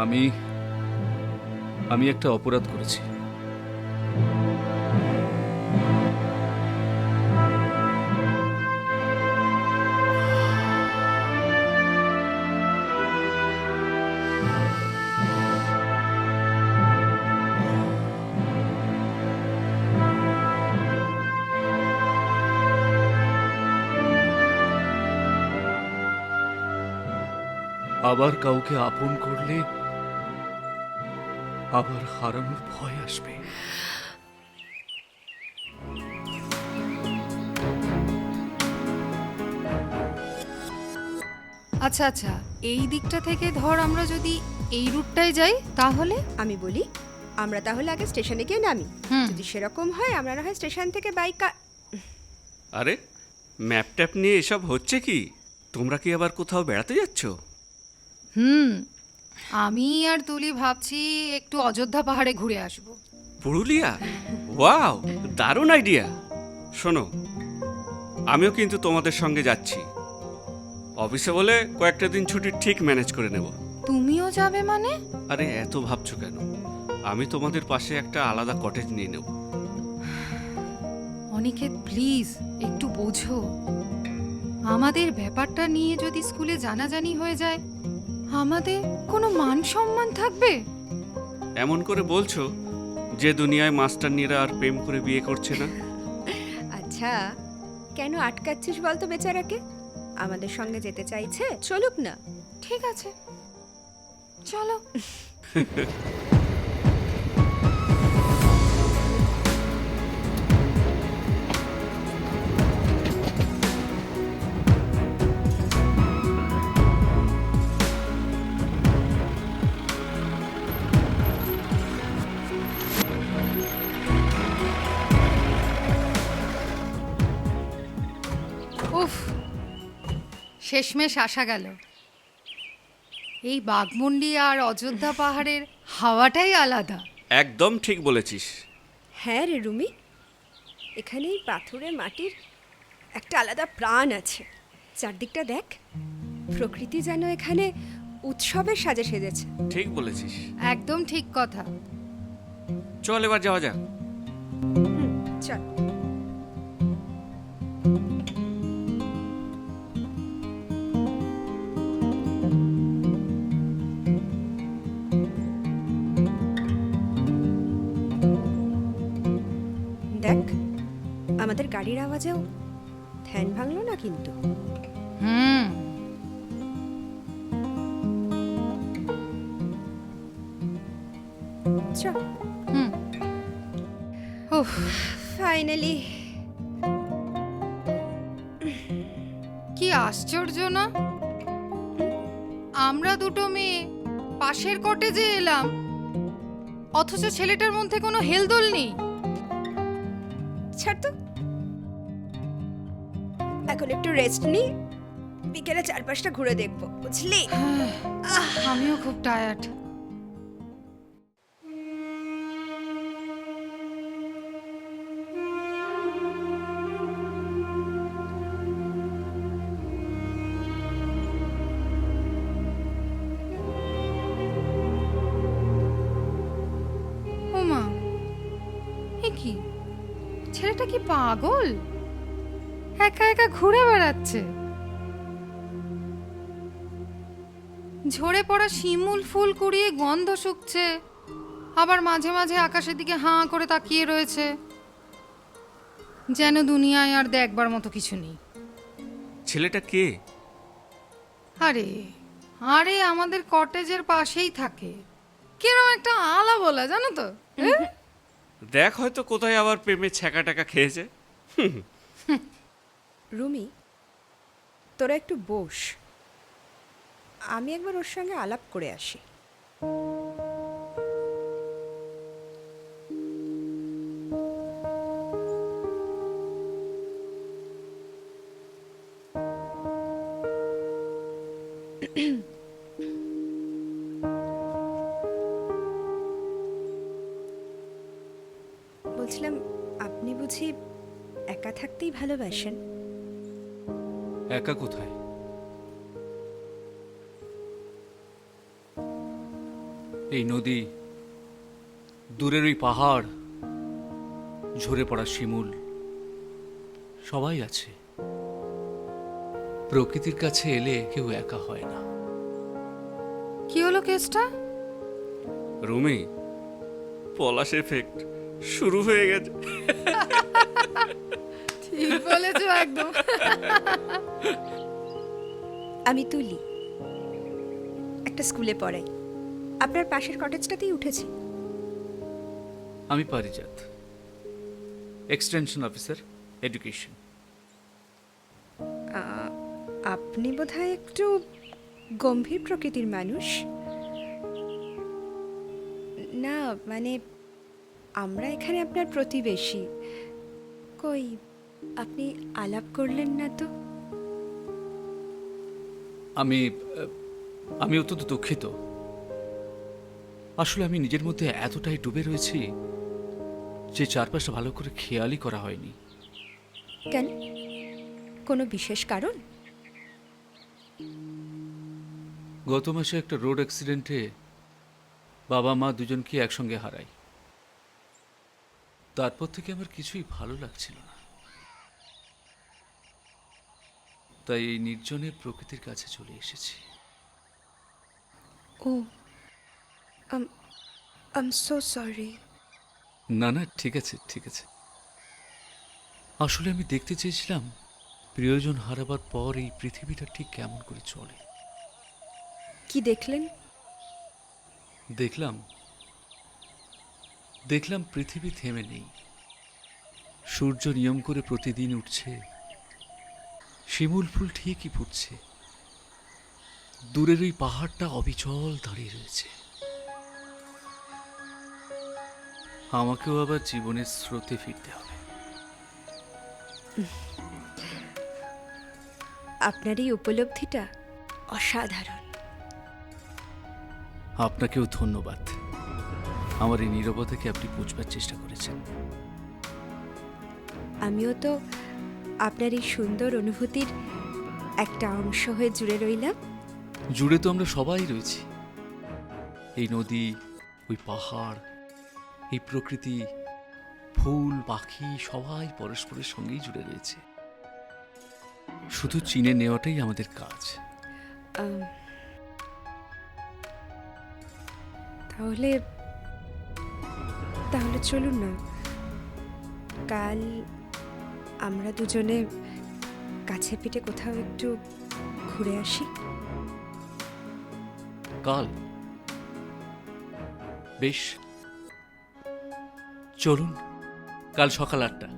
আমি আমি একটা অপরাধ করেছি। আবার কাউকে আপন করলে আবার হারানোর ভয় আসবে। আচ্ছা আচ্ছা, এই দিকটা থেকে ধর আমরা যদি এই রুটটায় যাই তাহলে। আমি বলি আমরা তাহলে আগে স্টেশনে গিয়ে নামি। যদি সেরকম হয় আমরা না হয় স্টেশন থেকে বাইক। আরে ম্যাপ ট্যাপ নিয়ে এসব হচ্ছে কি? তোমরা কি আবার কোথাও বেড়াতে যাচ্ছ? আমি আর তুলি ভাবছি একটু অযোধ্যা পাহাড়ে ঘুরে আসব। পুরুলিয়া? ওয়াও, দারুণ আইডিয়া। শোনো, আমিও কিন্তু তোমাদের সঙ্গে যাচ্ছি। অফিসে বলে কয়েকটা দিন ছুটি ঠিক ম্যানেজ করে নেব। তুমিও যাবে মানে? আরে এত ভাবছো কেন? আমি তোমাদের পাশে একটা আলাদা কটেজ নিয়ে নেব। অনিকেত প্লিজ একটু বোঝো, আমাদের ব্যাপারটা নিয়ে যদি স্কুলে জানাজানি হয়ে যায় আমাদের কোনো মান সম্মান থাকবে? এমন করে বলছো যে দুনিয়ায় মাস্টারনিরা আর প্রেম করে বিয়ে করছে না। আচ্ছা, কেন আটকাচ্ছিস বলতো বেচারাকে? আমাদের সঙ্গে যেতে চাইছে, চলুক না। ঠিক আছে, চলো। উফ, শেষমেশ আসা গেল। এই বাঘমুন্ডি আর অযোধ্যা পাহাড়ের হাওয়াটাই আলাদা। একদম ঠিক বলেছিস। হ্যাঁ রে রুমি, এখানে এই পাথুরে মাটির একটা আলাদা প্রাণ আছে। চারদিকটা দেখ, প্রকৃতি যেন এখানে উৎসবের সাজে সেজেছে। ঠিক বলেছিস। একদম ঠিক কথা। চল এবার যাওয়া যাক। চল। দেখ, আমাদের গাড়ির আওয়াজেও ধ্যান ভাঙলো না কিন্তু। হুম, চল। হুম। উফ, ফাইনালি। কি আশ্চর্য না, আমরা দুটো মেয়ে পাশের কটেজে এলাম অথচ ছেলেটার মধ্যে কোনো হেলদোল নেই। ছাড় তো, এখন একটু রেস্ট নি, বিকেলে চারপাশটা ঘুরে দেখবো, বুঝলি? আমিও খুব টায়ার্ড। ওমা, এ কি, ছেলেটা কি পাগল? একা একা ঘুরে বেড়াচ্ছে। ঝরে পড়া শিমুল ফুল কুড়িয়ে গন্ধ শুকছে, আবার মাঝে মাঝে আকাশের দিকে হাঁ করে তাকিয়ে রয়েছে, যেন দুনিয়ায় আর দেখবার মতো কিছু নেই। ছেলেটা কে? আরে আরে আমাদের কটেজের পাশেই থাকে, কিরম একটা আলা বলা, জানো তো? দেখ হয়তো কোথায় আবার প্রেমে ছ্যাঁকা টাকা খেয়েছে। রুমি, তোরা একটু বস, আমি একবার ওর সঙ্গে আলাপ করে আসি। বলছিলাম, আপনি বুঝি একা থাকতেই ভালোবাসেন? একা কোথায়? এই নদী, দূরের ওই পাহাড়, ঝরে পড়া শিমুল, সবাই আছে। প্রকৃতির কাছে এলে কেউ একা হয় না। কি হলো কেসটা? রুমি, পলাশ এফেক্ট শুরু হয়ে গেছে। ঠিক বলেছো একদম। আমি তুলি, একটা স্কুলে পড়াই। আপনার পাশের কটেজটাতেই উঠেছি। আমি পারিজাত, এক্সটেনশন অফিসার, এডুকেশন। আপনি বোধহয় একটু গম্ভীর প্রকৃতির মানুষ। না মানে, আমরা এখানে আপনার প্রতিবেশী। কই, আপনি আলাপ করলেন না তো? আমি অত্যন্ত দুঃখিত। আসলে আমি নিজের মধ্যে এতটাই ডুবে রয়েছি যে চারপাশটা ভালো করে খেয়ালই করা হয়নি। কেন, কোনো বিশেষ কারণ? গত মাসে একটা রোড অ্যাক্সিডেন্টে বাবা মা দুজনকে একসঙ্গে হারাই। তারপর থেকে আমার কিছুই ভালো লাগছিল না। তাই এই নির্জনে প্রকৃতির কাছে চলে এসেছি। ও, আই এম সো সরি। না না, ঠিক আছে ঠিক আছে। আসলে আমি দেখতে চেয়েছিলাম প্রিয়জন হারাবার পর এই পৃথিবীটা ঠিক কেমন করে চলে। কি দেখলেন? দেখলাম পৃথিবী থেমে নেই। সূর্য নিয়ম করে প্রতিদিন উঠছে, শিমুল ফুল ঠিকই ফুটছে, দূরের ওই পাহাড়টা অবিচল দাঁড়িয়ে রয়েছে। আমাকেও আবার জীবনের স্রোতে ফিরতে হবে। আপনার এই উপলব্ধিটা অসাধারণ। আপনাকেও ধন্যবাদ। আমার এই নীরবতাকে আপনি বুঝবার চেষ্টা করেছেন। আমিও তো আপনার এই সুন্দর অনুভূতির একটা অংশ হয়ে জুড়ে রইলাম। জুড়ে তো আমরা সবাই রয়েছি। এই নদী, ওই পাহাড়, এই প্রকৃতি, ফুল, পাখি সবাই পরস্পরের সঙ্গেই জুড়ে রয়েছে। শুধু চিনে নেওয়াটাই আমাদের কাজ। আম, তাহলে তাহলে চলুন না, কাল আমরা দুজনে কাছে পিঠে কোথাও একটু ঘুরে আসি। কাল? বেশ, চলুন কাল সকাল 8টা।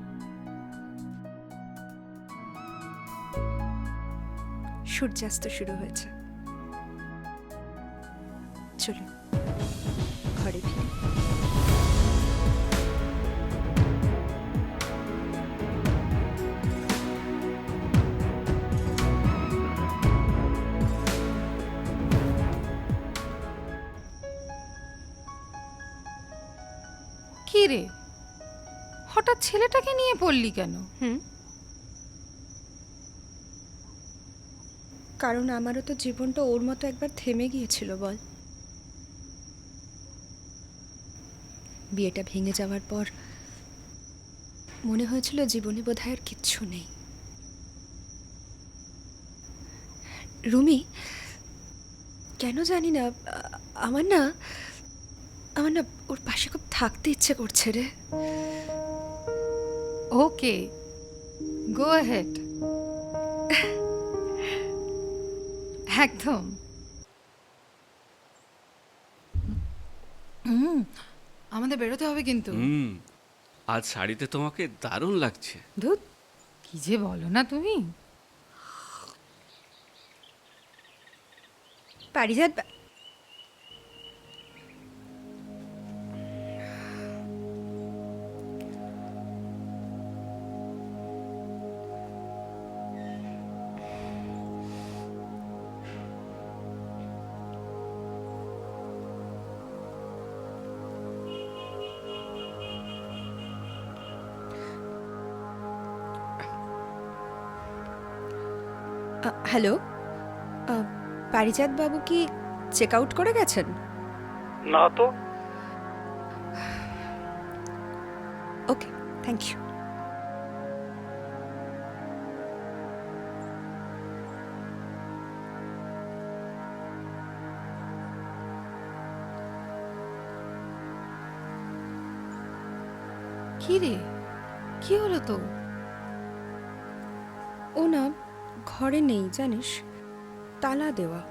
সূর্যাস্ত শুরু হয়েছে, চলুন ঘরে ফিরি। কি রে, হঠাৎ ছেলেটাকে নিয়ে পড়লি কেন? কারণ আমারও তো জীবনটা ওর মতো একবার থেমে গিয়েছিল বল। বিয়েটা ভেঙে যাওয়ার পর মনে হয়েছিল জীবনে বোধহয় আর কিচ্ছু নেই। রুমি, কেন জানি না, আমার না ওর পাশে খুব থাকতে ইচ্ছে করছে রে। ওকে, গো অ্যাহেড। একদম। আমাদের বেরোতে হবে কিন্তু। আজ শাড়িতে তোমাকে দারুণ লাগছে। ধুত, কি যে বলো না তুমি। পারিজাত, হ্যালো, পারিজাত বাবু কি চেক আউট করে গেছেন? না তো। ওকে, থ্যাংক ইউ। কি রে, কি হলো তো? ও না ঘরে নেই জানিস, তালা দেওয়া।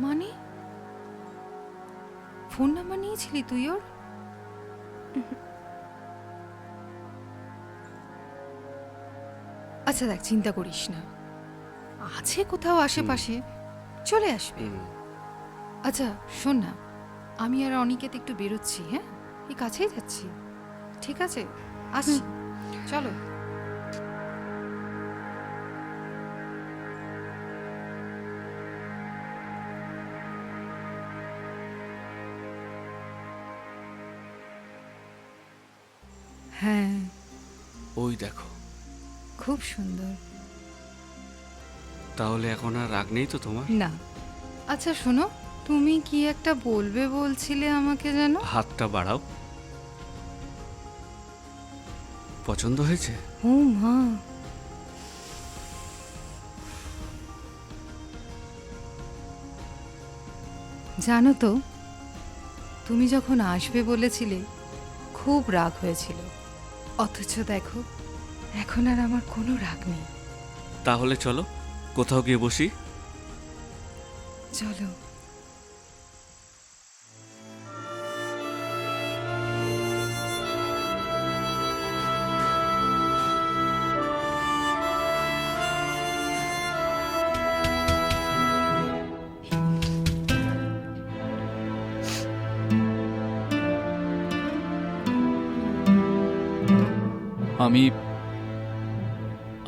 মানে ফোন নাম্বার নিয়েছিলি তুই ওর? আচ্ছা দেখ, চিন্তা করিস না, আছে কোথাও আশেপাশে, চলে আসবে। আচ্ছা শোন না, আমি আর অনিকেত একটু বেরোচ্ছি, হ্যাঁ এই কাছেই যাচ্ছি, ঠিক আছে আসছি, চলো। হ্যাঁ ওই দেখো। খুব সুন্দর। তাহলে এখন আর রাগ নেই তো তোমার? না, আচ্ছা শোনো, তুমি কি একটা বলবে বলছিলে আমাকে যেন? হাতটা বাড়াও। পছন্দ হয়েছে? ও মা, জানো তো, তুমি যখন আসবে বলেছিলে খুব রাগ হয়েছিল, অথচ দেখো এখন আর আমার কোনো রাগ নেই। তাহলে চলো কোথাও গিয়ে বসি। চলো। আমি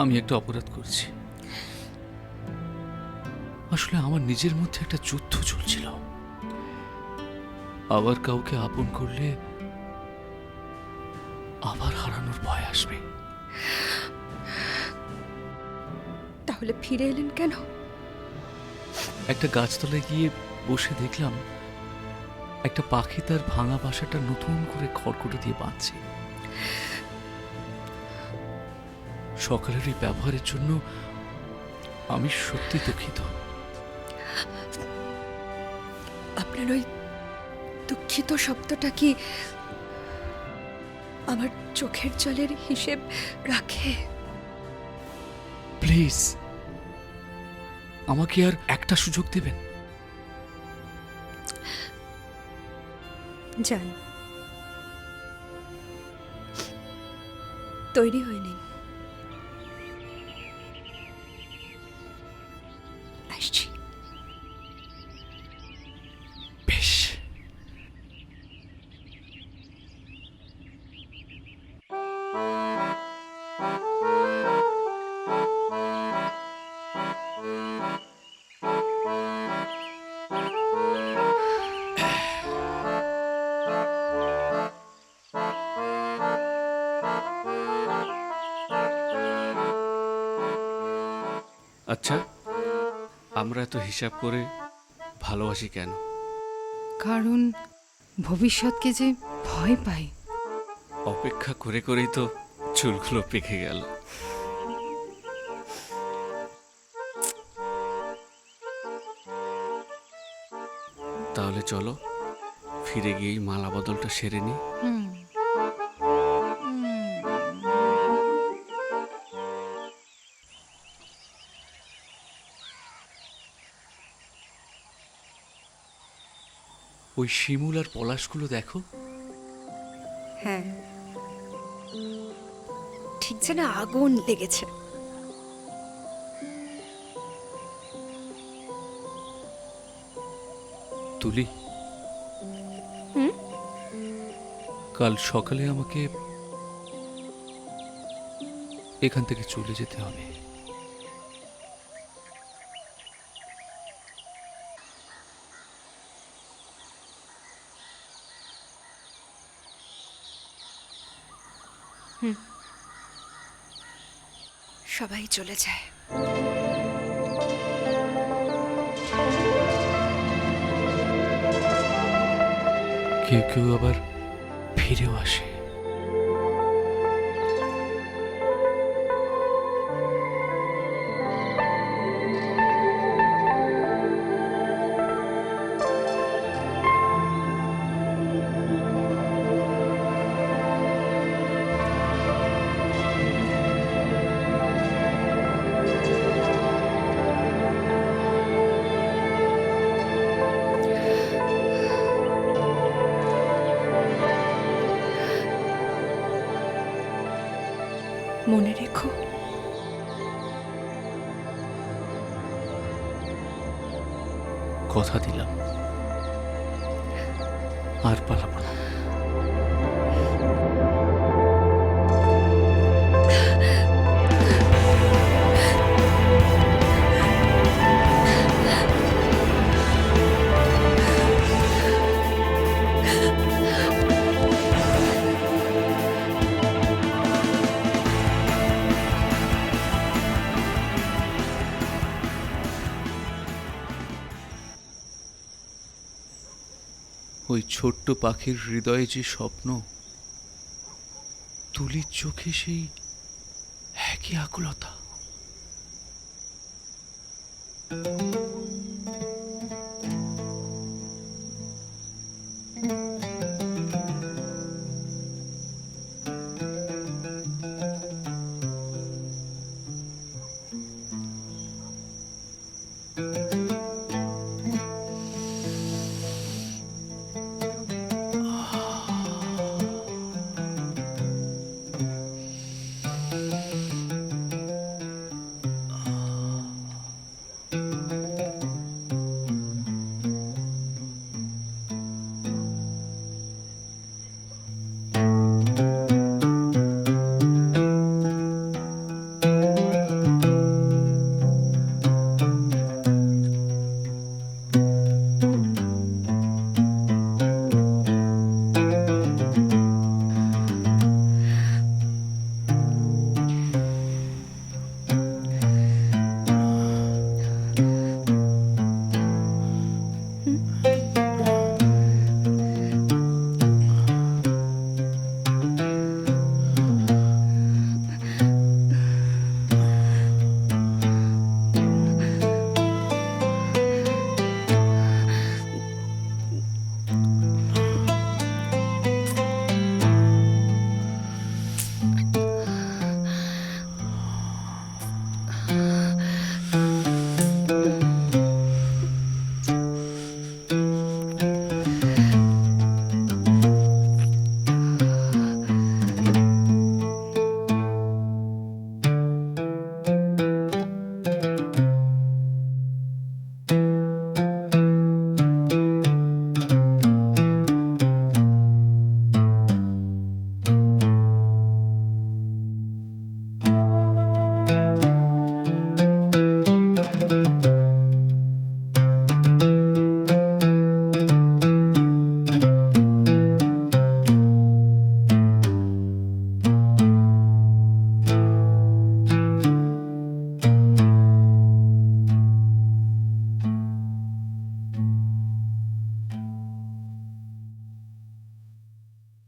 আমি একটা অপরাধ করছি। আসলে আমার নিজের মধ্যে একটা যুদ্ধ চলছিল। আবার কাউকে আপন করলে আবার হারানোর ভয় আসবে। তাহলে ফিরে এলেন কেন? একটা গাছতলায় গিয়ে বসে দেখলাম একটা পাখি তার ভাঙা বাসাটা নতুন করে খড়কুটো দিয়ে বাঁধছে। সকালের এই ব্যবহারের জন্য আমি সত্যি দুঃখিত। আপনার ওই দুঃখিত শব্দটা কি আমার চোখের জলের হিসেব রাখে? প্লিজ আমাকে আর একটা সুযোগ দেবেন। যান, তৈরি হয়নি, আসছি। বেশ। আচ্ছা, আমরা এত হিসাব করে ভালোবাসি কেন? কারণ ভবিষ্যৎকে যে ভয় পাই। অপেক্ষা করে করেই তো চুলগুলো পেকে গেল। তাহলে চলো ফিরে গিয়েই মালা বদলটা সেরে নি। হুম। ওই শিমুল আর পলাশগুলো দেখো। হ্যাঁ, ঠিক যেন আগুন লেগেছে। তুলি, কাল সকালে আমাকে এখান থেকে চলে যেতে হবে। সবাই চলে যায়। কেউ কেউ আবার ফিরেও আসে। মনে রেখো, কথা দিলাম আর পালাবো না। ওই ছোট্ট পাখির হৃদয়ে যে স্বপ্ন, তুলির চোখে সেই একই আকুলতা।